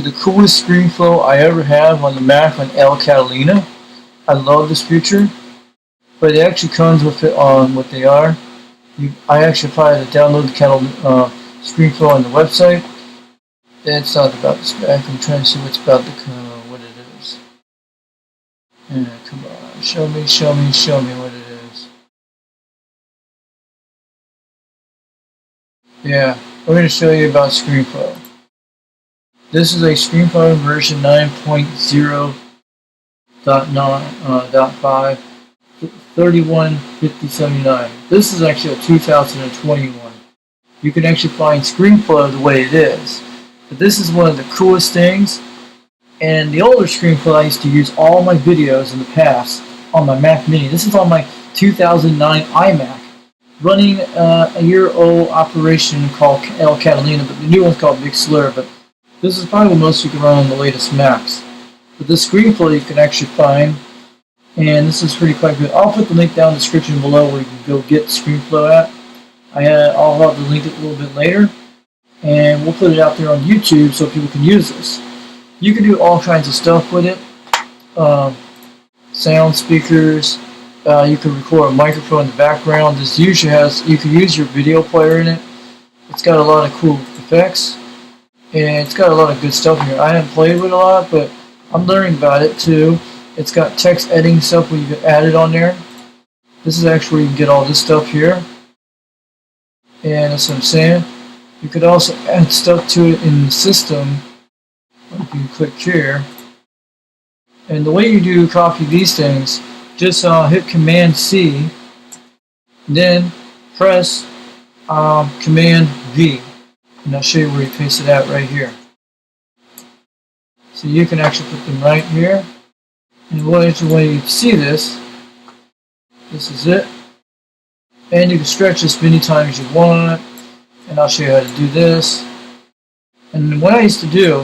to the coolest Screenflow I ever have on the Mac on Catalina. I love this feature, but it actually comes with it on what they are. I actually tried to download the Screenflow on the website. It's not about the spec. I'm trying to see what's about the what it is. Yeah, come on, show me what it is. Yeah, we're going to show you about Screenflow. This is a Screenflow version 9.0.5, 315079. This is actually a 2021. You can actually find Screenflow the way it is. But this is one of the coolest things. And the older Screenflow I used to use all my videos in the past on my Mac Mini. This is on my 2009 iMac, running a year-old operation called Catalina, but the new one's called Big Slur. But this is probably the most you can run on the latest Macs. But this Screenflow you can actually find, and this is quite good. I'll put the link down in the description below where you can go get Screenflow at. I'll have to link it a little bit later, and we'll put it out there on YouTube so people can use this. You can do all kinds of stuff with it. Sound speakers. You can record a microphone in the background. This usually has, you can use your video player in it. It's got a lot of cool effects, and it's got a lot of good stuff in here. I haven't played with it a lot, but I'm learning about it too. It's got text editing stuff where you can add it on there. This is actually where you can get all this stuff here. And that's what I'm saying. You could also add stuff to it in the system. You can click here. And the way you do copy these things, just hit Command C, then press Command V. And I'll show you where you paste it at right here. So you can actually put them right here. And the way you see this is it. And you can stretch this many times as you want. And I'll show you how to do this. And what I used to do,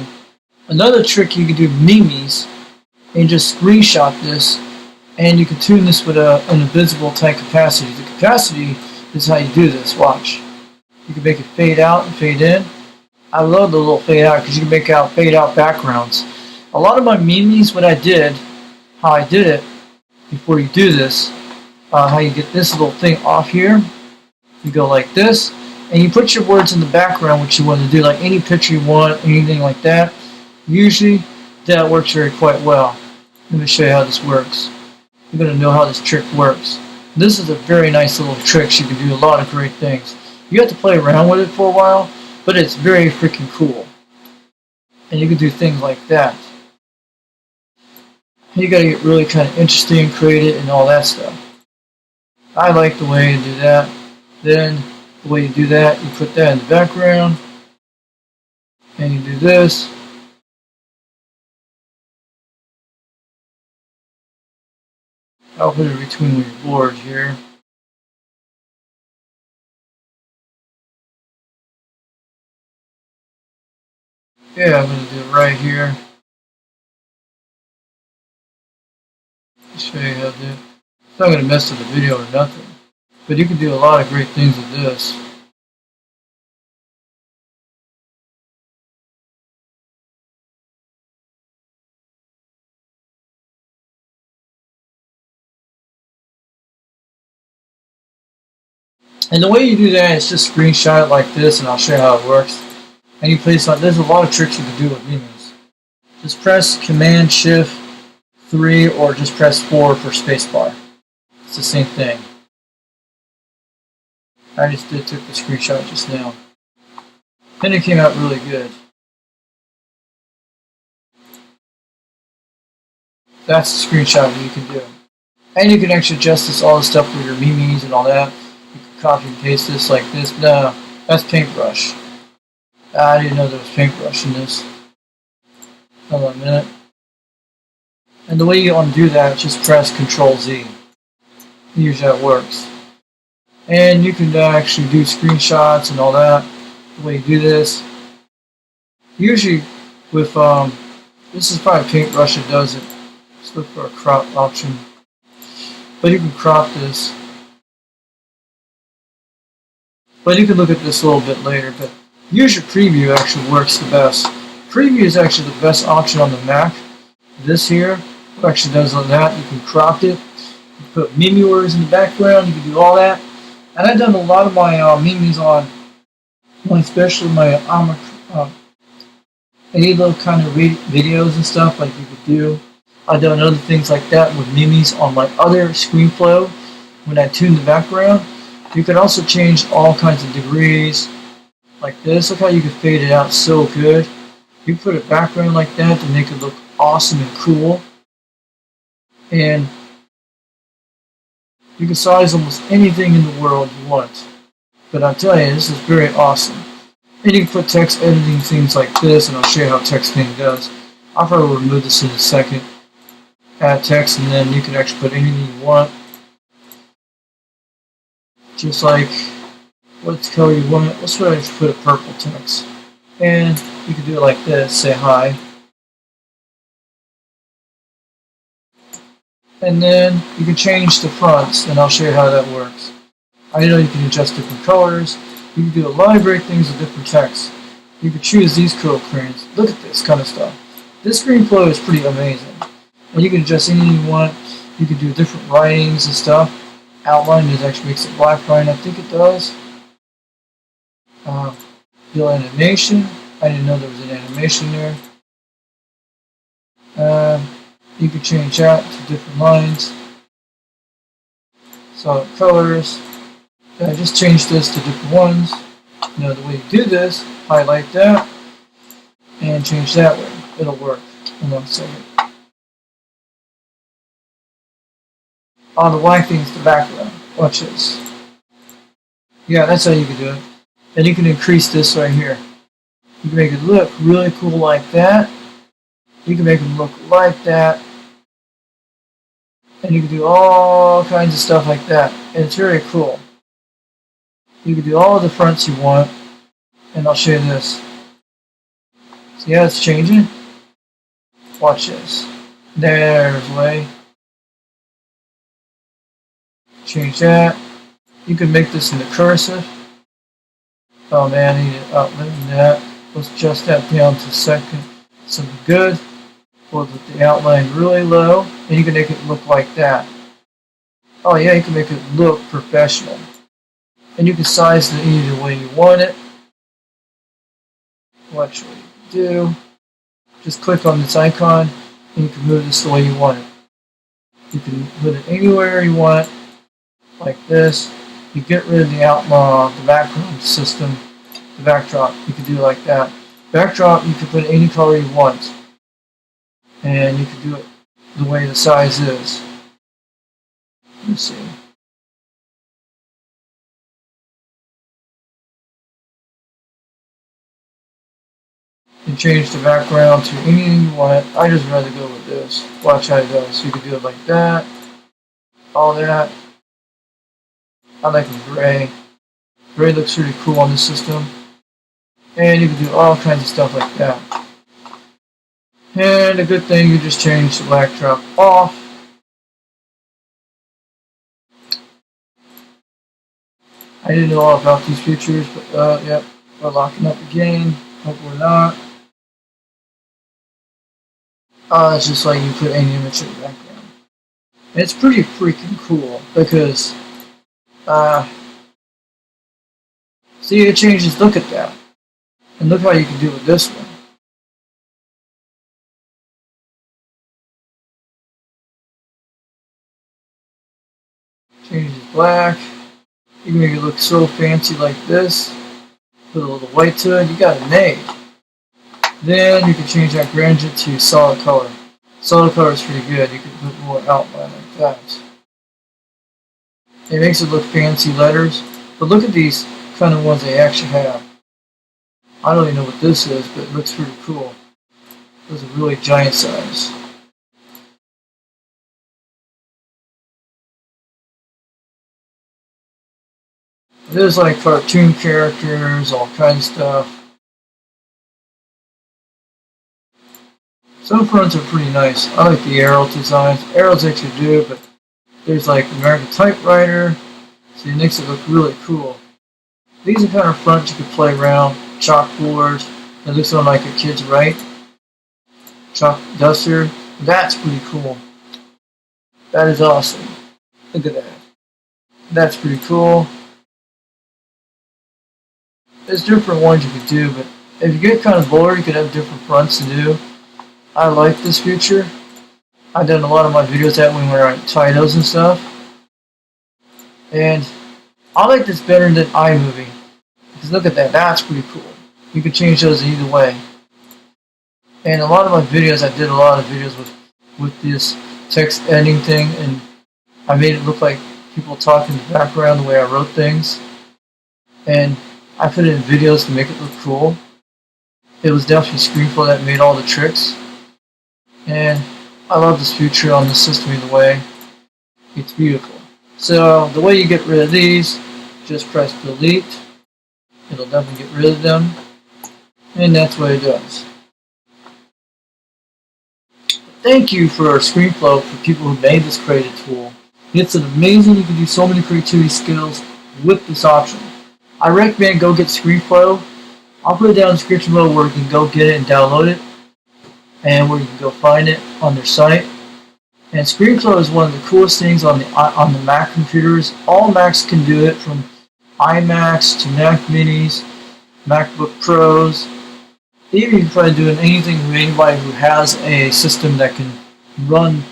another trick you can do memes, and just screenshot this, and you can tune this with an invisible type capacity. The capacity is how you do this. Watch. You can make it fade out and fade in. I love the little fade out because you can make fade out backgrounds. A lot of my memes, what I did, how I did it, before you do this, how you get this little thing off here, you go like this, and you put your words in the background, what you want to do, like any picture you want, anything like that. Usually, that works quite well. Let me show you how this works. You're going to know how this trick works. This is a very nice little trick. You can do a lot of great things. You have to play around with it for a while, but it's very freaking cool. And you can do things like that. You got to get really kind of interesting, creative, and all that stuff. I like the way you do that. Then, the way you do that, you put that in the background, and you do this. I'll put it between your boards here. Yeah, I'm going to do it right here. I'll show you how to do it. It's not going to mess with the video or nothing. But you can do a lot of great things with this. And the way you do that is just screenshot it like this, and I'll show you how it works. And you place on, there's a lot of tricks you can do with memes. Just press Command Shift 3 or just press 4 for spacebar. It's the same thing. I just took the screenshot just now. And it came out really good. That's the screenshot that you can do. And you can actually adjust this, all the stuff with your memes and all that. You can copy and paste this like this. No, that's Paintbrush. I didn't know there was Paintbrush in this. Hold on a minute. And the way you undo that, just press Control Z. Usually that works. And you can actually do screenshots and all that. The way you do this. Usually with, this is probably Paintbrush that does it. Just look for a crop option. But you can crop this. But you can look at this a little bit later. But usually Preview actually works the best. Preview is actually the best option on the Mac. This here actually does that. You can crop it. You put meme words in the background. You can do all that. And I've done a lot of my memes on, especially my ALO kind of videos and stuff like you could do. I've done other things like that with memes on my other Screenflow when I tune the background. You can also change all kinds of degrees like this. Look how you can fade it out so good. You put a background like that to make it look awesome and cool. And you can size almost anything in the world you want. But I'll tell you, this is very awesome. And you can put text editing things like this, and I'll show you how text editing does. I'll probably remove this in a second. Add text, and then you can actually put anything you want. Just like what color you want it. Let's try to put a purple text. And you can do it like this, say hi. And then you can change the fonts, and I'll show you how that works. I know you can adjust different colors. You can do a lot of great things with different text. You can choose these color crayons. Look at this kind of stuff. This Screenflow is pretty amazing. And you can adjust anything you want. You can do different writings and stuff. Outline is actually makes it black line, I think it does. Do animation. I didn't know there was an animation there. You can change that to different lines. Solid colors. I just changed this to different ones. You know, the way you do this, highlight that, and change that way. It'll work. Hold on a second. On the white thing's the background. Watch this. Yeah, that's how you can do it. And you can increase this right here. You can make it look really cool like that. You can make them look like that. And you can do all kinds of stuff like that. And it's very cool. You can do all the fronts you want. And I'll show you this. See how it's changing? Watch this. There's way. Change that. You can make this into cursive. Oh man, I need to outline that. Let's adjust that down to second. Something good. We'll put the outline really low. And you can make it look like that. Oh yeah, you can make it look professional. And you can size it either way you want it. Watch what you can do. Just click on this icon and you can move this the way you want it. You can put it anywhere you want, like this. You get rid of the outline, the background system, the backdrop. You can do it like that. Backdrop, you can put any color you want. And you can do it the way the size is. Let me see. You can change the background to anything you want. I just rather go with this. Watch how it does. You can do it like that. All that. I like the gray. Gray looks really cool on this system. And you can do all kinds of stuff like that. And a good thing, you just change the backdrop off. I didn't know all about these features, but yep, we're locking up the game. Hope we're not. It's just like you put any image in the background. And it's pretty freaking cool because see, it changes. Look at that. And look how you can do it with this one. Changes black. You can make it look so fancy like this. Put a little white to it. You got it made. Then you can change that gradient to solid color. Solid color is pretty good. You can put more outline like that. It makes it look fancy letters. But look at these kind of ones they actually have. I don't even know what this is, but it looks pretty cool. Those are really giant size. There's like cartoon characters, all kinds of stuff. Some fronts are pretty nice. I like the arrow designs. Arrows actually do it, but there's like American typewriter. So it makes it look really cool. These are kind of fronts you can play around. Chalkboard. It looks like a kid's right. Chalk duster. That's pretty cool. That is awesome. Look at that. That's pretty cool. There's different ones you could do, but if you get kind of bored, you could have different fronts to do. I like this feature. I've done a lot of my videos that when we're at titles and stuff. And I like this better than iMovie. Because look at that, that's pretty cool. You can change those either way. And a lot of my videos, I did a lot of videos with this text editing thing, and I made it look like people talk in the background the way I wrote things. And I put it in videos to make it look cool. It was definitely Screenflow that made all the tricks. And I love this feature on the system either way. It's beautiful. So the way you get rid of these, just press delete. It'll definitely get rid of them. And that's what it does. Thank you for Screenflow for people who made this creative tool. It's an amazing, you can do so many creativity skills with this option. I recommend go get Screenflow. I'll put it down in the description below where you can go get it and download it, and where you can go find it on their site. And Screenflow is one of the coolest things on the Mac computers. All Macs can do it, from iMacs to Mac Minis, MacBook Pros. Even you can try doing anything with anybody who has a system that can run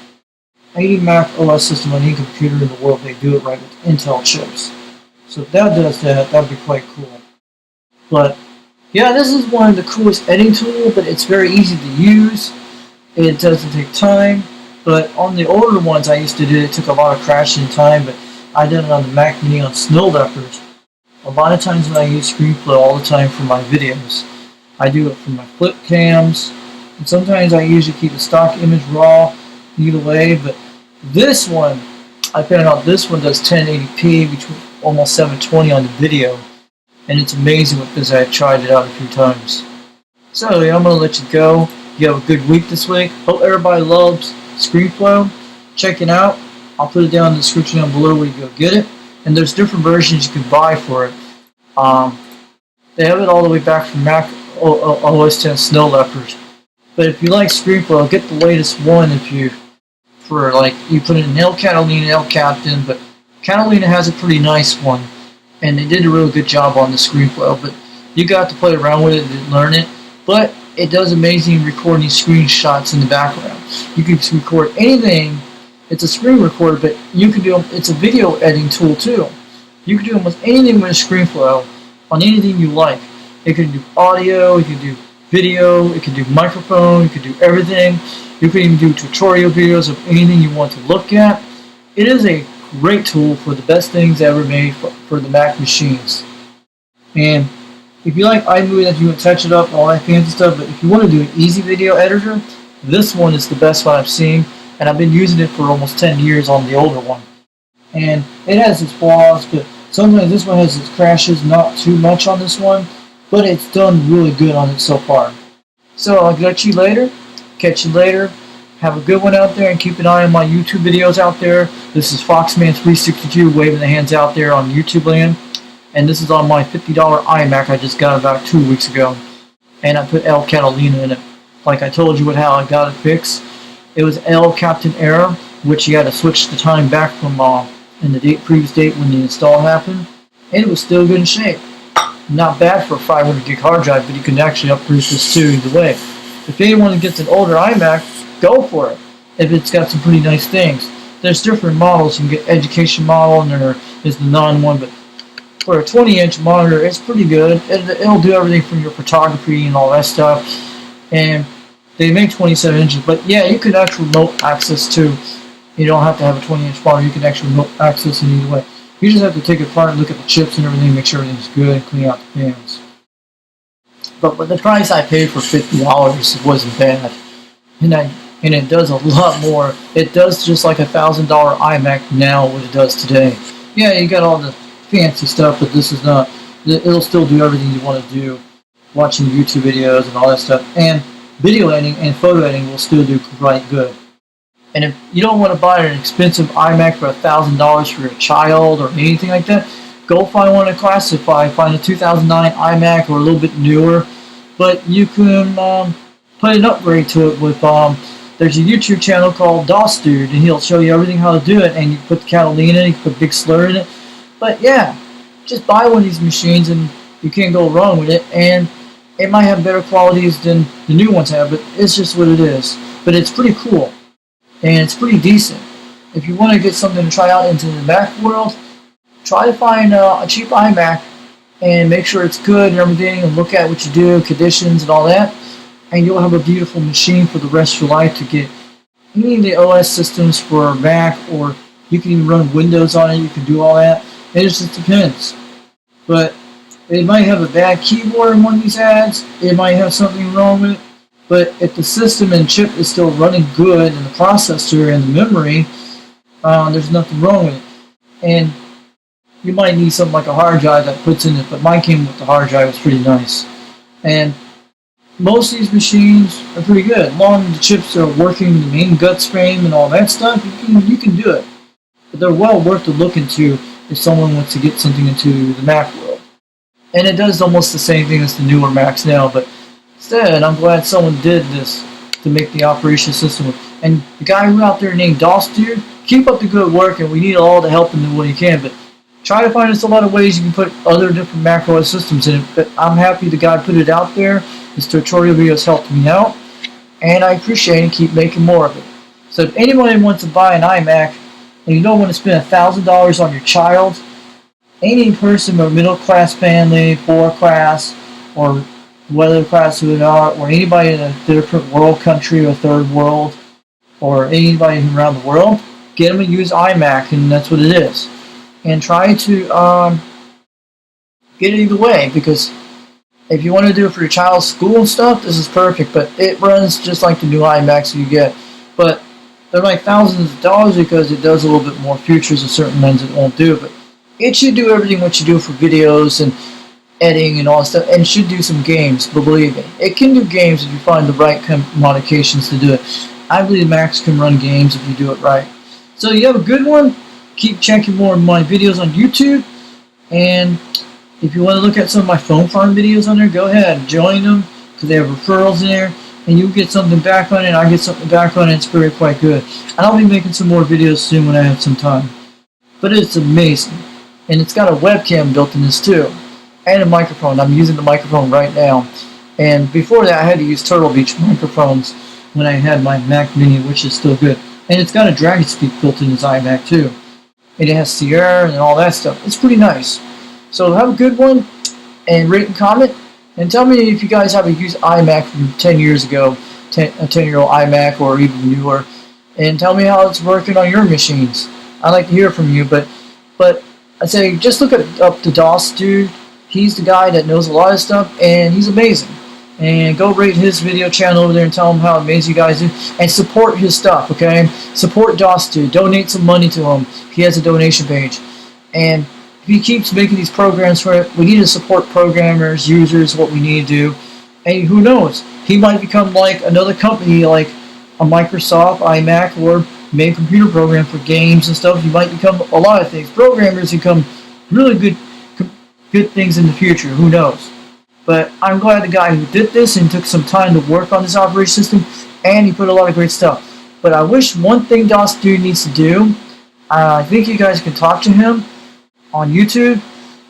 any Mac OS system on any computer in the world. They do it right with Intel chips. So if that does that, that'd be quite cool. But yeah, this is one of the coolest editing tools, but it's very easy to use. It doesn't take time. But on the older ones I used to do, it took a lot of crashing time, but I did it on the Mac Mini on snow leopards. A lot of times when I use Screenflow all the time for my videos, I do it for my flip cams, and sometimes I usually keep the stock image raw either way, but this one, I found out this one does 1080p between almost 720 on the video, and it's amazing with this. I've tried it out a few times. So yeah, I'm going to let you go. You have a good week this week. Hope everybody loves Screenflow. Check it out. I'll put it down in the description down below where you go get it, and there's different versions you can buy for it. They have it all the way back from Mac OS X Snow Leopard. But if you like Screenflow, get the latest one. If you put in El Catalina, El Captain, but Catalina has a pretty nice one, and they did a really good job on the Screenflow. But you got to play around with it and learn it. But it does amazing recording screenshots in the background. You can record anything. It's a screen recorder, but you can do. It's a video editing tool too. You can do almost anything with a Screenflow on anything you like. It can do audio, it can do video, it can do microphone, it can do everything. You can even do tutorial videos of anything you want to look at. It is a great tool for the best things ever made for the Mac machines. And if you like iMovie, that you can touch it up and all that fancy stuff, but if you want to do an easy video editor, this one is the best one I've seen, and I've been using it for almost 10 years on the older one. And it has its flaws, but sometimes this one has its crashes, not too much on this one, but it's done really good on it so far. So I'll catch you later. Have a good one out there, and keep an eye on my YouTube videos out there. This is Foxman362 waving the hands out there on YouTube land. And this is on my $50 iMac I just got about 2 weeks ago. And I put El Catalina in it. Like I told you how I got it fixed. It was El Captain error, which you had to switch the time back from in the previous date when the install happened. And it was still good in shape. Not bad for a 500 gig hard drive, but you can actually upgrade this too either way. If anyone gets an older iMac, go for it. If it's got some pretty nice things. There's different models. You can get education model, and there is the non one, but for a 20-inch monitor, it's pretty good. It'll do everything from your photography and all that stuff. And they make 27 inches, but yeah, you can actually remote access too. You don't have to have a 20-inch monitor. You can actually remote access in either way. You just have to take it apart and look at the chips and everything, make sure everything's good, and clean out the fans. But the price I paid for $50 wasn't bad, and it does a lot more. It does just like a $1,000 iMac now what it does today. Yeah, you got all the fancy stuff, but this is not. It'll still do everything you want to do, watching YouTube videos and all that stuff. And video editing and photo editing will still do quite good. And if you don't want to buy an expensive iMac for $1,000 for your child or anything like that, go find one at Classify. Find a 2009 iMac or a little bit newer, but you can put an upgrade to it with there's a YouTube channel called DOS Dude, and he'll show you everything how to do it. And you put the Catalina in it, you put Big Slur in it. But yeah, just buy one of these machines and you can't go wrong with it. And it might have better qualities than the new ones have, but it's just what it is. But it's pretty cool and it's pretty decent. If you want to get something to try out into the Mac world, try to find a cheap iMac and make sure it's good and everything, and look at what you do, conditions and all that, and you'll have a beautiful machine for the rest of your life to get any of the OS systems for Mac, or you can even run Windows on it, you can do all that. It just depends. But it might have a bad keyboard in one of these ads, it might have something wrong with it, but if the system and chip is still running good, and the processor and the memory, there's nothing wrong with it. And you might need something like a hard drive that puts in it, but mine came with the hard drive. It's pretty nice. And most of these machines are pretty good. As long as the chips are working, the main guts frame and all that stuff, you can do it. But they're well worth the look into if someone wants to get something into the Mac world. And it does almost the same thing as the newer Macs now, but instead, I'm glad someone did this to make the operation system. And the guy who out there named DOS Dude, keep up the good work, and we need all the help in the way you can. But try to find us a lot of ways you can put other different Mac OS systems in it. But I'm happy the guy put it out there. His tutorial videos helped me out, and I appreciate it. Keep making more of it. So if anyone wants to buy an iMac and you don't want to spend $1,000 on your child, any person or middle class family, poor class, or whether class who they are, or anybody in a different world country or third world, or anybody around the world, get them to use iMac, and that's what it is. And try to get it either way, because if you want to do it for your child's school and stuff, this is perfect. But it runs just like the new iMacs you get. But they're like thousands of dollars because it does a little bit more features of certain ones it won't do. But it should do everything what you do for videos and editing and all that stuff, and it should do some games. But believe me, it can do games if you find the right modifications to do it. I believe Macs can run games if you do it right. So you have a good one. Keep checking more of my videos on YouTube, and if you want to look at some of my phone farm videos on there, go ahead and join them, because they have referrals in there, and you get something back on it, and I get something back on it. It's very quite good. And I'll be making some more videos soon when I have some time. But it's amazing, and it's got a webcam built in this too, and a microphone. I'm using the microphone right now, and before that I had to use Turtle Beach microphones when I had my Mac Mini, which is still good. And it's got a Dragon Speak built in this iMac too. And it has Sierra and all that stuff. It's pretty nice. So have a good one, and rate and comment, and tell me if you guys have a used iMac from 10 years ago, a 10-year-old iMac or even newer, and tell me how it's working on your machines. I'd like to hear from you, but I say just look up the DOS Dude. He's the guy that knows a lot of stuff, and he's amazing. And go rate his video channel over there and tell him how amazing you guys do. And support his stuff, okay? Support DOS Dude. Donate some money to him. He has a donation page. And if he keeps making these programs for it, we need to support programmers, users, what we need to do. And who knows? He might become like another company, like a Microsoft, iMac, or make a computer program for games and stuff. He might become a lot of things. Programmers become really good things in the future. Who knows? But I'm glad the guy who did this and took some time to work on this operation system, and he put a lot of great stuff. But I wish one thing DOS Dude needs to do, I think you guys can talk to him on YouTube.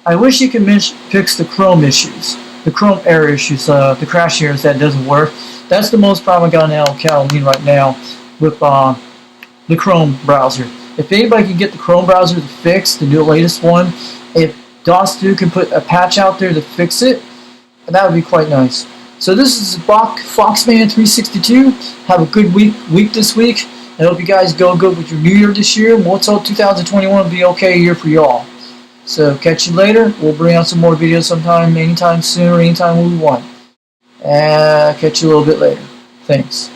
I wish he can fix the Chrome issues, the Chrome error issues, the crash errors that doesn't work. That's the most problem I got now in Catalina right now with the Chrome browser. If anybody can get the Chrome browser to fix the new latest one, if DOS Dude can put a patch out there to fix it, that would be quite nice. So this is Foxman362. Have a good week this week. I hope you guys go good with your New Year this year. We'll tell 2021 will be okay year for y'all. So catch you later. We'll bring out some more videos sometime, anytime soon, or anytime we want. Catch you a little bit later. Thanks.